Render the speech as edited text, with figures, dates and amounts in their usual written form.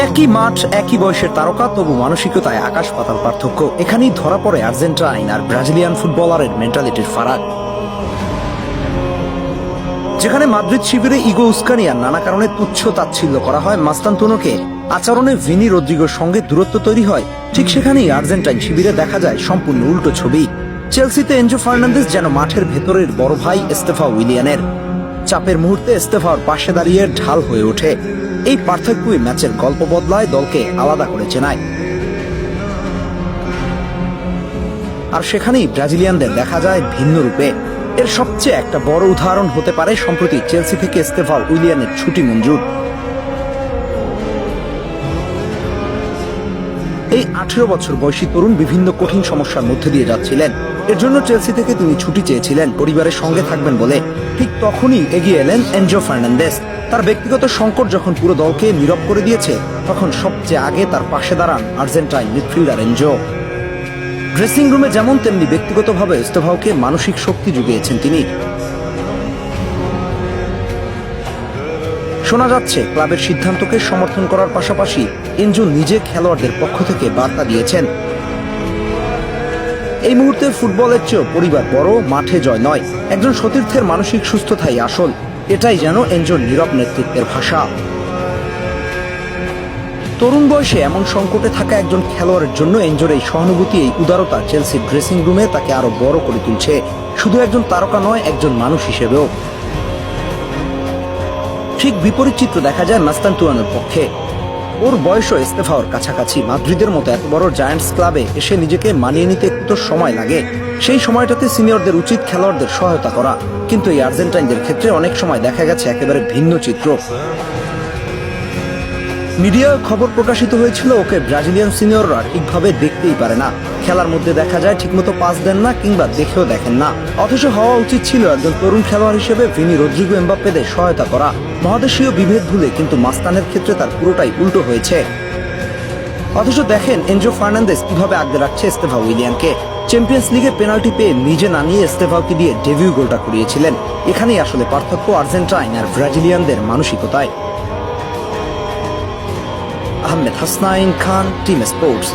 একই মাঠ, একই বয়সের তারকা, তবু মানসিকতায় আকাশ পাতাল পার্থক্য। এখানেই ধরা পড়ে আর্জেন্টাইন আর ব্রাজিলিয়ান ফুটবলারের মেন্টালিটির ফারাক। যেখানে মাদ্রিদ শিবিরে ইগো উস্কানি আর নানা কারণে তুচ্ছ তাচ্ছিল্য করা হয় মাস্তানতুনোকে, আচরণে ভিনি রদ্রিগোর সঙ্গে দূরত্ব তৈরি হয়, ঠিক সেখানেই আর্জেন্টাইন শিবিরে দেখা যায় সম্পূর্ণ উল্টো ছবি। চেলসিতে এনজো ফার্নান্দেজ যেন মাঠের ভেতরের বড় ভাই এস্তেফাও উইলিয়ানের। চাপের মুহূর্তে এস্তেফাওর পাশে দাঁড়িয়ে ঢাল হয়ে ওঠে। এই পার্থক্যই ম্যাচের গল্প বদলায়, দলকে আলাদা করে চেনায়। আর সেখানেই ব্রাজিলিয়ানদের দেখা যায় ভিন্ন রূপে। এর সবচেয়ে একটা বড় উদাহরণ হতে পারে সম্প্রতি চেলসি থেকে এস্তেফাও উইলিয়ানের ছুটি মঞ্জুর। এই 18 বছর বয়সী তরুণ বিভিন্ন কঠিন সমস্যার মধ্যে দিয়ে যাচ্ছিলেন। এর জন্য চেলসি থেকে তিনি ছুটি চেয়েছিলেন পরিবারের সঙ্গে থাকবেন বলে। ঠিক তখনই এগিয়ে এলেন এনজো ফার্নান্দেজ। তার ব্যক্তিগত সংকট যখন পুরো দলকে নীরব করে দিয়েছে, তখন সবচেয়ে আগে তার পাশে দাঁড়ান আর্জেন্টাইন মিডফিল্ডার এনজো। ড্রেসিং রুমে যেমন তেমনি ব্যক্তিগতভাবে এস্তেফাওকে মানসিক শক্তি জুগিয়েছেন তিনি। শোনা যাচ্ছে ক্লাবের সিদ্ধান্তকে সমর্থন করার পাশাপাশি এনজো নিজে খেলোয়াড়দের পক্ষ থেকে বার্তা দিয়েছেন, এই মুহূর্তে ফুটবলের চেয়েও পরিবার বড়, মাঠে জয় নয়, একজন সতীর্থের মানসিক সুস্থতাই আসল। এটাই যেন এনজোর নীরব নেতৃত্বের ভাষা। তরুণ বয়সে এমন সংকটে থাকা একজন খেলোয়াড়ের জন্য এনজোর এই সহানুভূতি, এই উদারতা চেলসির ড্রেসিং রুমে তাকে আরো বড় করে তুলছে, শুধু একজন তারকা নয়, একজন মানুষ হিসেবেও। ঠিক বিপরীত চিত্র দেখা যায় মাস্তানতুয়ানোর পক্ষে। ওর বয়সও এস্তেফাওর কাছাকাছি। মাদ্রিদের মতো এত বড় জায়ান্টস ক্লাবে এসে নিজেকে মানিয়ে নিতে একটু সময় লাগে। সেই সময়টাতে সিনিয়রদের উচিত খেলোয়াড়দের সহায়তা করা, কিন্তু এই আর্জেন্টাইনদের ক্ষেত্রে অনেক সময় দেখা গেছে একেবারে ভিন্ন চিত্র। মিডিয়ায় খবর প্রকাশিত হয়েছিল ওকে ব্রাজিলিয়ান সিনিয়ররা ঠিকভাবে দেখতেই পারে না, খেলার মধ্যে দেখা যায় ঠিকমতো পাস দেন না, কিংবা দেখেও দেখেন না। অথচ হওয়া উচিত ছিল একজন তরুণ খেলোয়াড় হিসেবে ভিনি রদ্রিগো এমবাপ্পেদের সহায়তা করা। মহাদেশীয় বিভেদ ভুলে কিন্তু মাস্তানের ক্ষেত্রে তার পুরোটাই উল্টো হয়েছে। অথচ দেখেন এনজো ফার্নান্দেজ কিভাবে আগলে রাখছে এস্তেফাও উইলিয়ানকে। চ্যাম্পিয়ন্স লিগে পেনাল্টি পেয়ে নিজে না নিয়ে এস্তেফাওকে দিয়ে ডেবিউ গোলটা করিয়েছিলেন। এখানেই আসলে পার্থক্য আর্জেন্টাইন আর ব্রাজিলিয়ানদের মানসিকতায়। আহমেদ হাসনাইন খান, টিম স্পোর্টস।